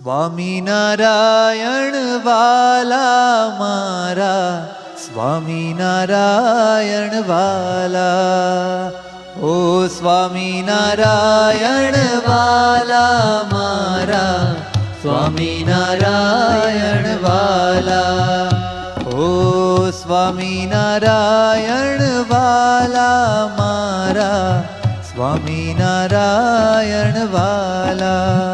સ્વામિનારાયણ વાલા મારા, સ્વામિનારાયણ વાલા. ઓ સ્વામિનારાયણ વાલા મારા, સ્વામિનારાયણ વાલા. ઓ સ્વામિનારાયણ વાલા મારા, સ્વામિનારાયણ વાલા.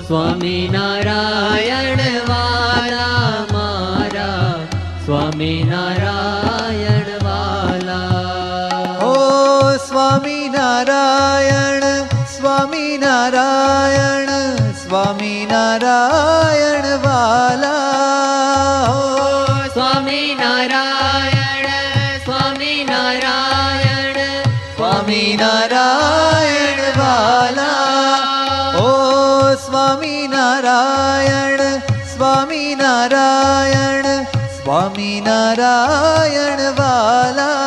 સ્વામિનારાયણ વાલા મારા, સ્વામિનારાયણ વાલા. ઓ સ્વામિનારાયણ, સ્વામિનારાયણ, સ્વામિનારાયણ વાલા. ઓ સ્વામિનારાયણ, સ્વામિનારાયણ, સ્વામિનારાયણ વાલા. ઓ સ્વામિનારાયણ, સ્વામિનારાયણ, સ્વામિનારાયણ વાલા.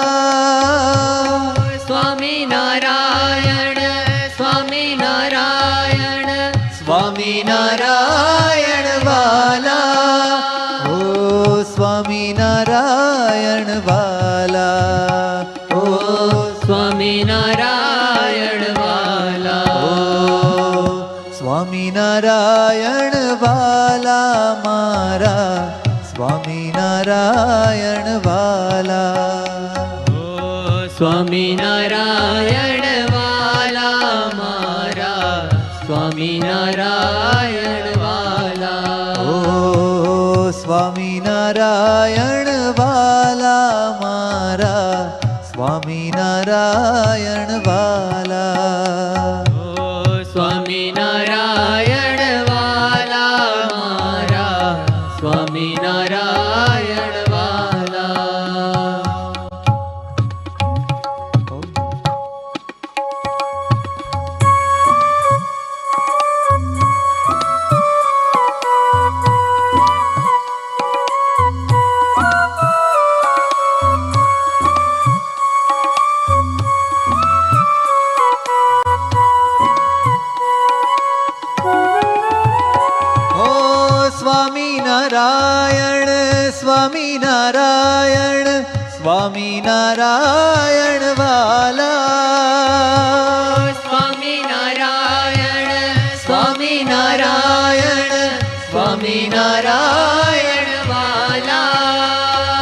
સ્વામિનારાયણ, સ્વામિનારાયણ, સ્વામિનારાયણ વાલા. ઓ સ્વામિનારાયણ વાલા. ઓ સ્વામિનારાયણ વાલા. સ્વામિનારાયણ વાલા મારા, સ્વામિનારાયણ વાલા. સ્વામિનારાયણ વાલા મારા, સ્વામિનારાયણ વાલા. ઓ સ્વામિનારાયણ વાલા મારા, સ્વામિનારાયણ વાલા. સ્વામિનારાયણ વાલા મારા, સ્વામિનારાયણ વાલા. સ્વામિનારાયણ, સ્વામિનારાયણ, સ્વામિનારાયણ વાલા. સ્વામિનારાયણ, સ્વામિનારાયણ, સ્વામિનારાયણ વાલા.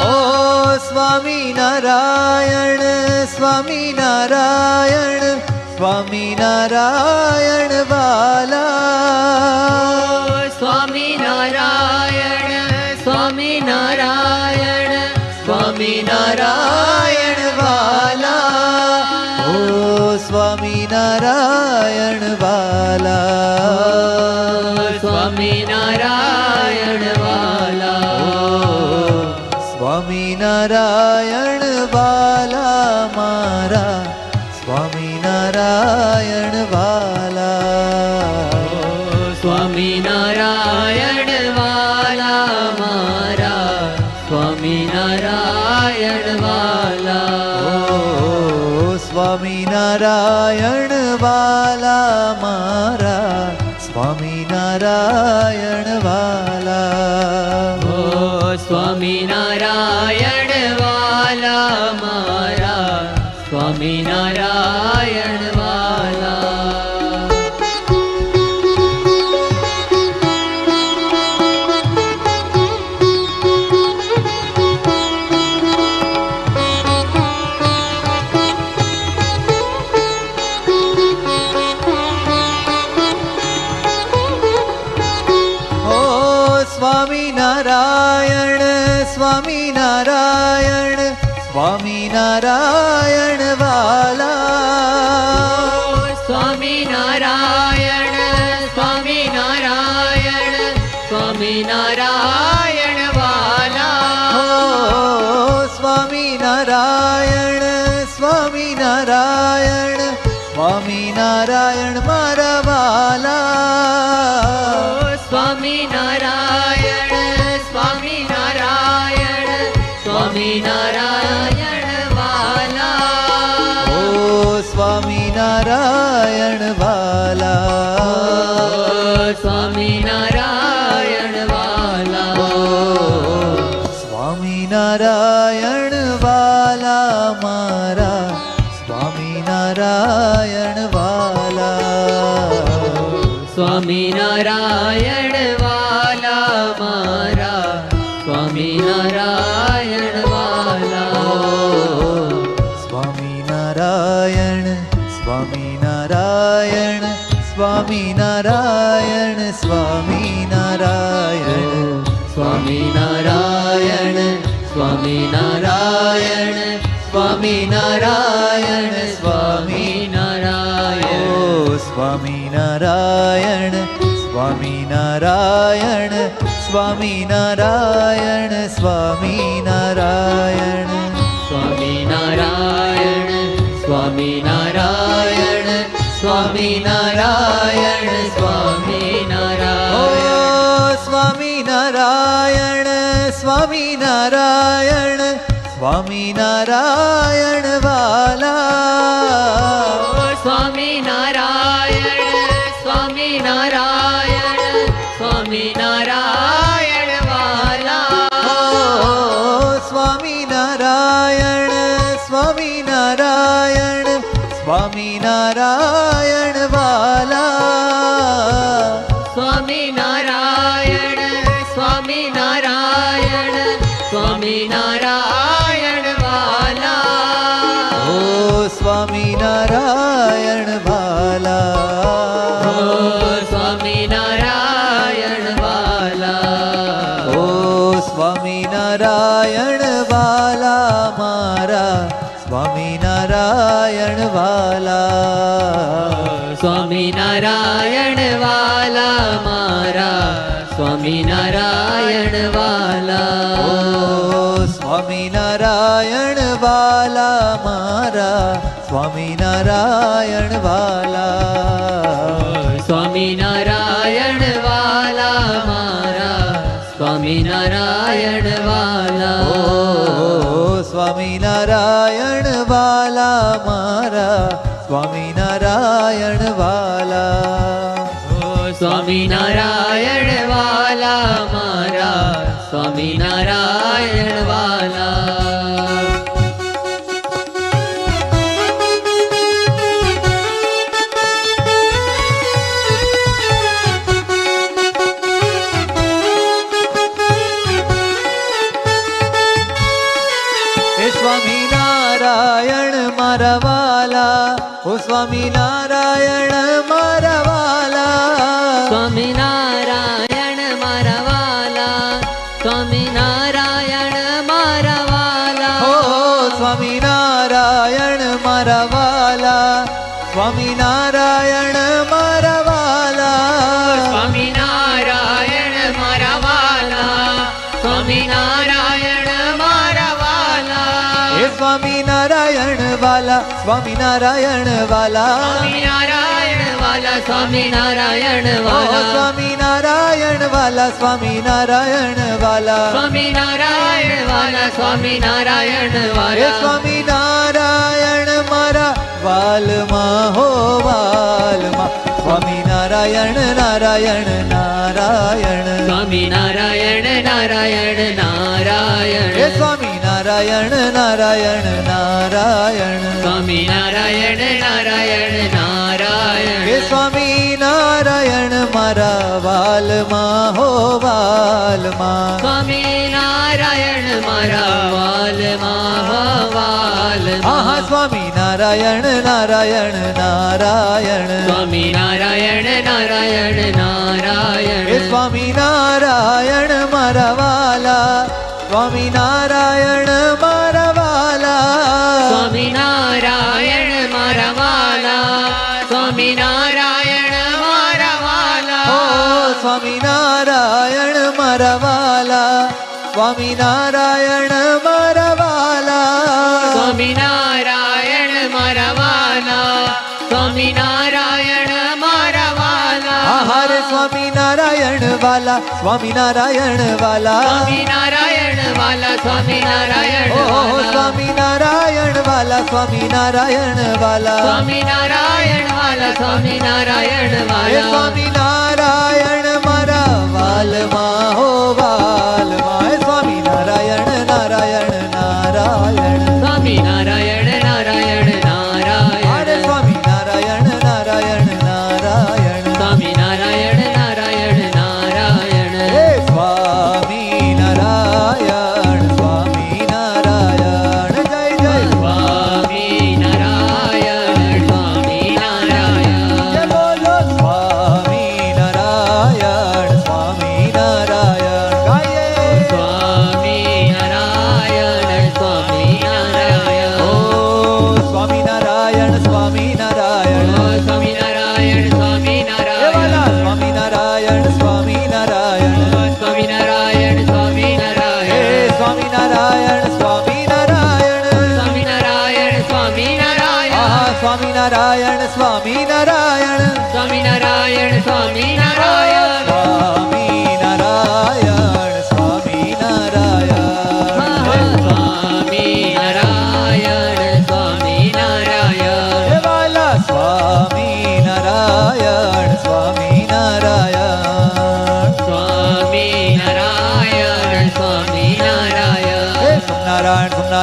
ઓ સ્વામિનારાયણ, સ્વામિનારાયણ, સ્વામિનારાયણ વાલા. સ્વામિનારાયણ, સ્વામિનારાયણ, સ્વામિનારાયણ વાલા. ઓ સ્વામિનારાયણ વાલા. સ્વામિનારાયણ વાલા. સ્વામિનારાયણ વાલા મારા, સ્વામિનારાયણ વાલા. સ્વામિનારાયણ વાલા મારા, સ્વામિનારાયણ વાલા. ઓ સ્વામિનારાયણ વાલા મારા, સ્વામિનારાયણ વાલા. ઓ સ્વામિનારાયણ વાલા મારા, સ્વામિનારાયણ વાલા. સ્વામિનારાયણ, સ્વામિનારાયણ, સ્વામિનારાયણ વાલા. સ્વામિનારાયણ, સ્વામિનારાયણ, સ્વામિનારાયણ વાલા. સ્વામિનારાયણ, સ્વામિનારાયણ, સ્વામિનારાયણ મારા વાલા. સ્વામિનારાયણ, સ્વામિનારાયણ, સ્વામિનારાયણ વાલા. ઓ સ્વામિનારાયણ વાલા. સ્વામિનારાયણ વાલા સ્વામિનારાયણ વાલા મારા સ્વામિનારાયણ વાલા સ્વામિનારાયણ વાલા મારા સ્વામિનારાયણ વાલા સ્વામિનારાયણ સ્વામિનારાયણ સ્વામિનારાયણ સ્વામિનારાયણ સ્વામિનારાયણ સ્વામિનારાયણ સ્વામિનારાયણ સ્વામિનારાયણ સ્વામિનારાયણ સ્વામિનારાયણ સ્વામિનારાયણ સ્વામિનારાયણ સ્વામિનારાયણ સ્વામિનારાયણ સ્વામિનારાયણ સ્વામિનારાયણ સ્વામિનારાયણ સ્વામિનારાયણ વાલા સ્વામિનારાયણ સ્વામિનારાયણ સ્વામિનારાયણ વાલા સ્વામિનારાયણ સ્વામિનારાયણ સ્વામિનારાયણ વાલા સ્વામિનારાયણ સ્વામિનારાયણ સ્વામિનારાયણ વાલા ઓ સ્વામિનારાયણ વાલા સ્વામિનારાયણ વાલા ઓ સ્વામિનારાયણ વાલા મારા સ્વામિનારાયણ વાલા સ્વામિનારાયણ વાલા મારા સ્વામિનારાયણ વાલા સ્વામિનારાયણ વાલા મારા સ્વામિનારાયણ વાલા સ્વામિનારાયણ વાલા મારા સ્વામિનારાયણ વાલા સ્વામિનારાયણ વાલા મારા સ્વામિનારાયણ વાલા સ્વામિનારાયણ વાલા મારા સ્વામિનારાયણ વાલા સ્વામિનારાયણ મારા વાલા ઓ સ્વામિનારાયણ મારા વાલા સ્વામિનારાયણ મારા વાલા સ્વામિનારાયણ મારા વાલા ઓ સ્વામિનારાયણ મારા વાલા સ્વામિનારાયણ મારા વાલા સ્વામિનારાયણ મારા વાલા સ્વામિનારાયણ મારા વાલા હે સ્વામિનારાયણ વાલા સ્વામિનારાયણ વાલા સ્વામિનારાયણ વાલા સ્વામિનારાયણ ઓ વાલા સ્વામિનારાયણ વાલા સ્વામિનારાયણ વાલા સ્વામિનારાયણ વાલા સ્વામિનારાયણ હે વાલા સ્વામિનારાયણ મારા વાલમાં હો વાલમાં સ્વામિનારાયણ નારાયણ નારાયણ સ્વામિનારાયણ નારાયણ નારાયણ હે સ્વામિનારાયણ નારાયણ નારાયણ સ્વામિનારાયણ નારાયણ નારાયણ હે સ્વામિનારાયણ મારા વાલમાં હો વાલમાં સ્વામિનારાયણ મારા વાલમાં વાલમાં આહા સ્વામિનારાયણ નારાયણ નારાયણ સ્વામિનારાયણ નારાયણ નારાયણ હે સ્વામિનારાયણ મારા વાલા સ્વામિનારાયણ મારા વાલા સ્વામિનારાયણ મારા વાલા સ્વામિનારાયણ મારા વાલા ઓ સ્વામિનારાયણ મારા વાલા સ્વામિનારાયણ મારા વાલા સ્વામિનારાયણ મારા વાલા સ્વામિનારાયણ મારા વાલા હરે સ્વામિનારાયણ વાલા સ્વામિનારાયણ વાલા સ્વામિનારાયણ વાલા સ્વામિનારાયણ ઓહો વાલા સ્વામિનારાયણ વાલા સ્વામિનારાયણ વાલા સ્વામિનારાયણ વાલા સ્વામિનારાયણ હે વાલા સ્વામિનારાયણ